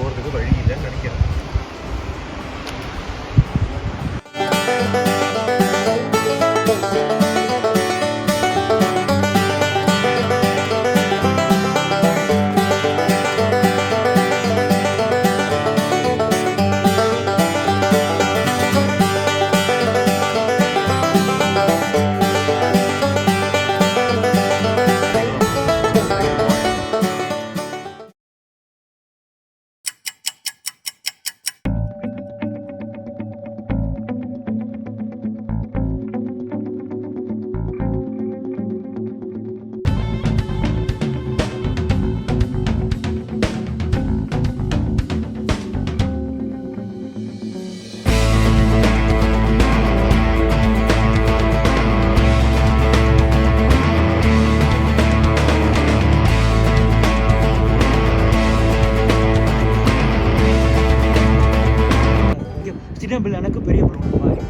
போகிறதுக்கு வழி இல்லைன்னு நினைக்கிறேன். சின்ன எனக்கு பெரிய ப்ராப்ளம் மாதிரி.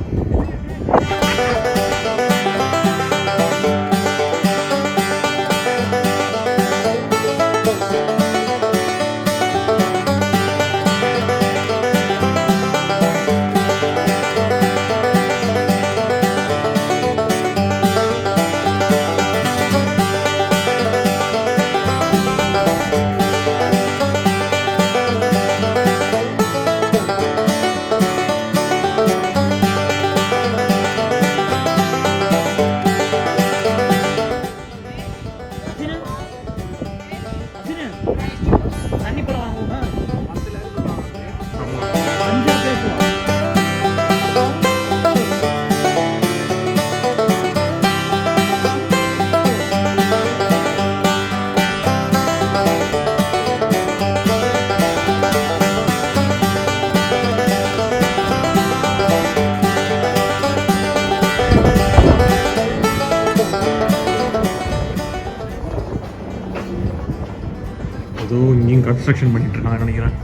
இங்கேயும் கன்ஸ்ட்ரக்ஷன் பண்ணிட்டு இருக்காங்க நினைக்கிறேன்.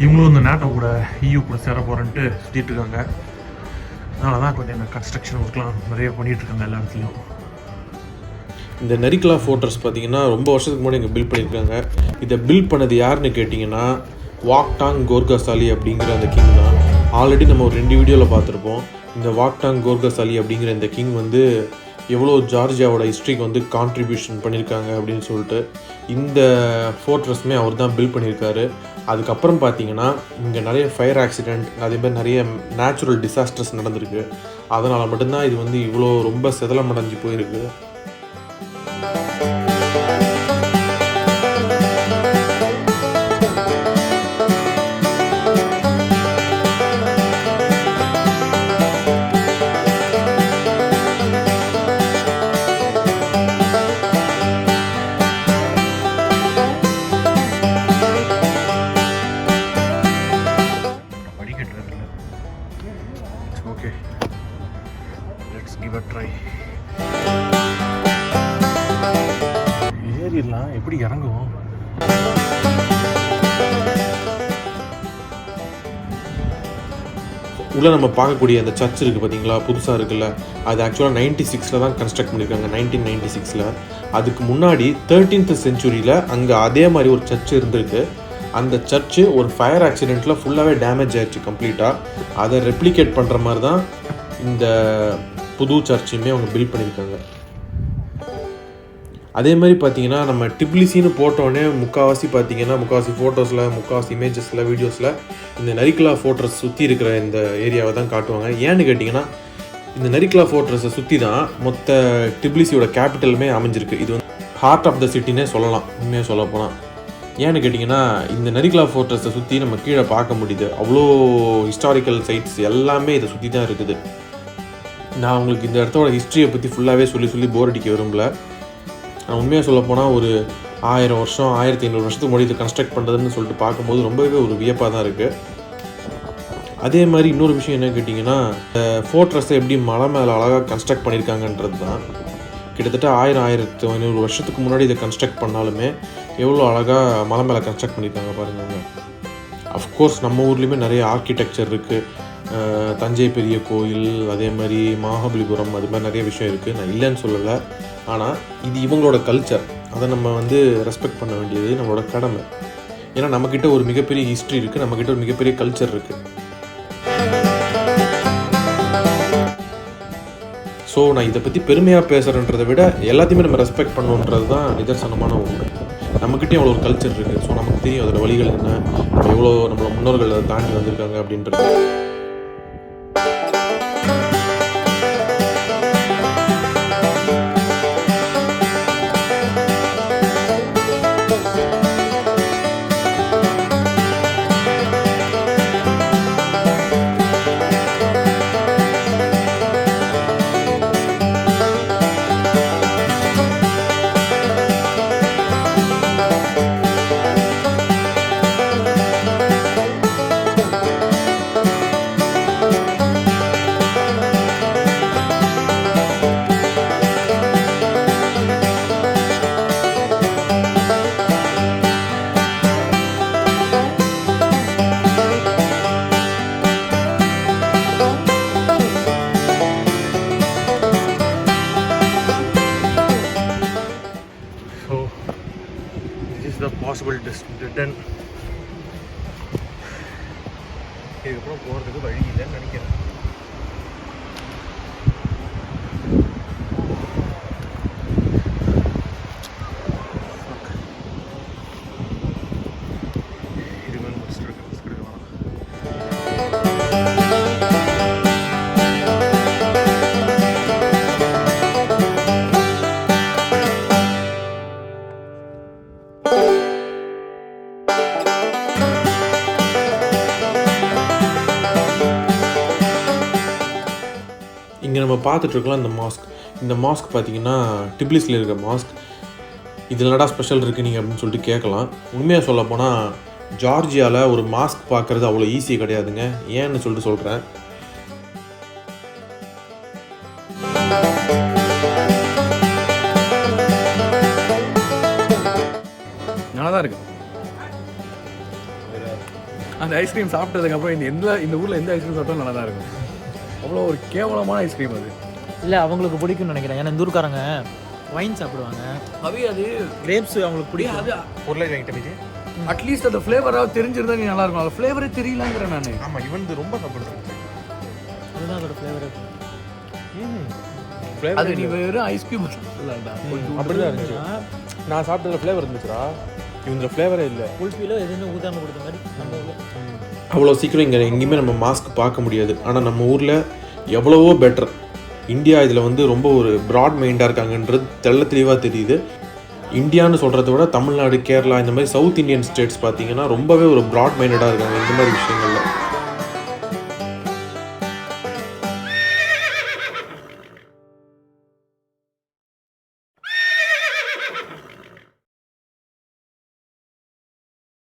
இவங்களும் இந்த நாட்டை கூட EU கூட சேர போகிறேன்ட்டு சுற்றிட்டு இருக்காங்க. அதனால தான் கொஞ்சம் இந்த கன்ஸ்ட்ரக்ஷன் ஒர்க்லாம் நிறைய பண்ணிகிட்டு இருக்காங்க எல்லா இடத்துலையும். இந்த நரிக்கலா ஃபோர்ட்ரஸ் பார்த்தீங்கன்னா ரொம்ப வருஷத்துக்கு முன்னாடி இங்கே பில்ட் பண்ணியிருக்காங்க. இதை பில்ட் பண்ணது யாருன்னு கேட்டிங்கன்னா வாக்டாங் கோர்காசாலி அப்படிங்கிற அந்த கிங் தான். ஆல்ரெடி நம்ம ஒரு 2 வீடியோவில் பார்த்துருப்போம். இந்த வாக்டாங் கோர்காசாலி அப்படிங்கிற இந்த கிங் வந்து எவ்வளோ ஜார்ஜியாவோட ஹிஸ்ட்ரிக்கு வந்து கான்ட்ரிபியூஷன் பண்ணியிருக்காங்க அப்படின்னு சொல்லிட்டு இந்த ஃபோர்ட்ரஸுமே அவர் தான் பில்ட் பண்ணியிருக்காரு. அதுக்கப்புறம் பார்த்தீங்கன்னா இங்கே நிறைய ஃபயர் ஆக்சிடெண்ட், அதேமாதிரி நிறைய நேச்சுரல் டிசாஸ்டர்ஸ் நடந்திருக்கு. அதனால் மட்டும்தான் இது வந்து இவ்வளோ ரொம்ப சிதலமடைஞ்சு போயிருக்கு. Okay, let's give a try. ஏறிடலாம். எப்படி இறங்குவோம்? உள்ளே நம்ம பார்க்கக்கூடிய அந்த சர்ச் இருக்குது பார்த்தீங்களா, புதுசாக இருக்குல்ல, அது ஆக்சுவலாக 96 தான் கன்ஸ்ட்ரக்ட் பண்ணியிருக்காங்க, 1996. அதுக்கு முன்னாடி 13th செஞ்சுரியில் அங்கே அதே மாதிரி ஒரு சர்ச் இருந்திருக்கு. அந்த சர்ச்சு ஒரு ஃபயர் ஆக்சிடெண்ட்டில் ஃபுல்லாகவே டேமேஜ் ஆகிடுச்சு கம்ப்ளீட்டாக. அதை ரெப்ளிகேட் பண்ணுற மாதிரி தான் இந்த புது சர்ச்சுமே அவங்க பில்ட் பண்ணியிருக்காங்க. அதே மாதிரி பார்த்தீங்கன்னா நம்ம டிப்லிசின்னு போட்டோடனே முக்கால்வாசி ஃபோட்டோஸில், முக்கால்வாசி இமேஜஸில், வீடியோஸில் இந்த நரிக்கலா ஃபோர்ட்ரஸ் சுற்றி இருக்கிற இந்த ஏரியாவை தான் காட்டுவாங்க. ஏன்னு கேட்டிங்கன்னா இந்த நரிக்கலா ஃபோர்ட்ரஸை சுற்றி தான் மொத்த டிப்லிசியோட கேபிட்டலுமே அமைஞ்சிருக்கு. இது வந்து ஹார்ட் ஆஃப் த சிட்டினே சொல்லலாம் உண்மையாக சொல்ல போனால். ஏன்னு கேட்டிங்கன்னா இந்த நரிக்கலா ஃபோர்ட்ரஸை சுற்றி நம்ம கீழே பார்க்க முடியுது. அவ்வளோ ஹிஸ்டாரிக்கல் சைட்ஸ் எல்லாமே இதை சுற்றி தான் இருக்குது. நான் உங்களுக்கு இந்த இடத்தோட ஹிஸ்ட்ரியை பற்றி ஃபுல்லாகவே சொல்லி போர் அடிக்க விரும்பல. நான் உண்மையாக சொல்லப்போனால் ஒரு 1000 வருஷம் 1500 வருஷத்துக்கு முன்னாடி இதை கன்ஸ்ட்ரக்ட் பண்ணுறதுன்னு சொல்லிட்டு பார்க்கும்போது ரொம்பவே ஒரு வியப்பாக தான் இருக்குது. அதே மாதிரி இன்னொரு விஷயம் என்ன கேட்டிங்கன்னா ஃபோர்ட்ரஸை எப்படி மலை மேலே அழகாக கன்ஸ்ட்ரக்ட் பண்ணியிருக்காங்கன்றது தான். கிட்டத்தட்ட 1500 வருஷத்துக்கு முன்னாடி இதை கன்ஸ்ட்ரக்ட் பண்ணாலுமே எவ்வளோ அழகாக மலை மேலே கன்ஸ்ட்ரக்ட் பண்ணியிருக்காங்க பாருங்க. அஃப்கோர்ஸ் நம்ம ஊர்லேயுமே நிறைய ஆர்கிடெக்சர் இருக்குது. தஞ்சை பெரிய கோயில், அதே மாதிரி மகாபலிபுரம், அது மாதிரி நிறைய விஷயம் இருக்குது. நான் இல்லைன்னு சொல்லலை. ஆனால் இது இவங்களோட கல்ச்சர். அதை நம்ம வந்து ரெஸ்பெக்ட் பண்ண வேண்டியது நம்மளோட கடமை. ஏன்னா நம்மக்கிட்ட ஒரு மிகப்பெரிய ஹிஸ்ட்ரி இருக்குது, நம்மக்கிட்ட ஒரு மிகப்பெரிய கல்ச்சர் இருக்குது. ஸோ நான் இதை பற்றி பெருமையாக பேசுகிறேன்றதை விட எல்லாத்தையுமே நம்ம ரெஸ்பெக்ட் பண்ணணுன்றது தான் நிதர்சனமான உண்மை. நம்மக்கிட்டே அவ்வளோ ஒரு கல்ச்சர் இருக்குது. ஸோ நமக்கு தெரியும் அதோட வழிகள் என்ன, நம்ம எவ்வளோ நம்மளோட முன்னோர்கள் அதை தாண்டி வந்திருக்காங்க அப்படின்றது. Possible return. இதுக்கப்புறம் போகிறதுக்கு வழி இல்லைன்னு நினைக்கிறேன். இங்கே நம்ம பார்த்துட்ருக்கலாம் இந்த மாஸ்க் பார்த்தீங்கன்னா டிபிலிஸில் இருக்க மாஸ்க். இதில் என்னடா ஸ்பெஷல் இருக்குது நீங்கள் அப்படின்னு சொல்லிட்டு கேட்கலாம். உண்மையாக சொல்ல போனால் ஜார்ஜியாவில் ஒரு மாஸ்க் பார்க்குறது அவ்வளோ ஈஸி கிடையாதுங்க. ஏன்னு சொல்லிட்டு சொல்கிறேன். நல்லா தான் இருக்குது. அந்த ஐஸ்கிரீம் சாப்பிட்டதுக்கப்புறம் இந்த ஊரில் எந்த ஐஸ்கிரீம் சாப்பிட்டாலும் நல்லா தான் இருக்கும். அவ்வளோ ஒரு கேவலமான ஐஸ்கிரீம் அது. இல்லை அவங்களுக்கு பிடிக்கும்னு நினைக்கிறேன். ஏன்னா இந்த ஊருக்காரங்க வைன் சாப்பிடுவாங்க. அது கிரேப்ஸ் அவங்களுக்கு பிடிக்கும். அது பொருளை வாங்கிட்டு அட்லீஸ்ட் அந்த ஃப்ளேவராக தெரிஞ்சிருந்தா நீ நல்லா இருக்கும். அந்த ஃப்ளேவரே தெரியலங்கிறேன் நான். ஆமாம், இவன் ரொம்ப சாப்பிட்றேன். அதுதான் அதோட ஃப்ளேவர். அது நீ வெறும் ஐஸ்கிரீம் அப்படிதான் இருந்துச்சு. நான் சாப்பிட்டதுல ஃப்ளேவர் இருந்துச்சுடா, இவங்க ஃப்ளேவரே இல்லை. குல்ஃபியில் எதுவுமே ஊதாமல் கொடுத்த மாதிரி நம்ம ஊரில் அவ்வளோ சீக்கிரம் இங்கே எங்கேயுமே நம்ம மாஸ்க் பார்க்க முடியாது. ஆனால் நம்ம ஊரில் எவ்வளவோ பெட்டர். இந்தியா இதில் வந்து ரொம்ப ஒரு ப்ராட் மைண்டாக இருக்காங்கன்றது தெளிவாக தெரியுது. இந்தியான்னு சொல்கிறத விட தமிழ்நாடு, கேரளா இந்த மாதிரி சவுத் இந்தியன் ஸ்டேட்ஸ் பார்த்தீங்கன்னா ரொம்பவே ஒரு ப்ராட் மைண்டடாக இருக்காங்க இந்த மாதிரி விஷயங்களில்.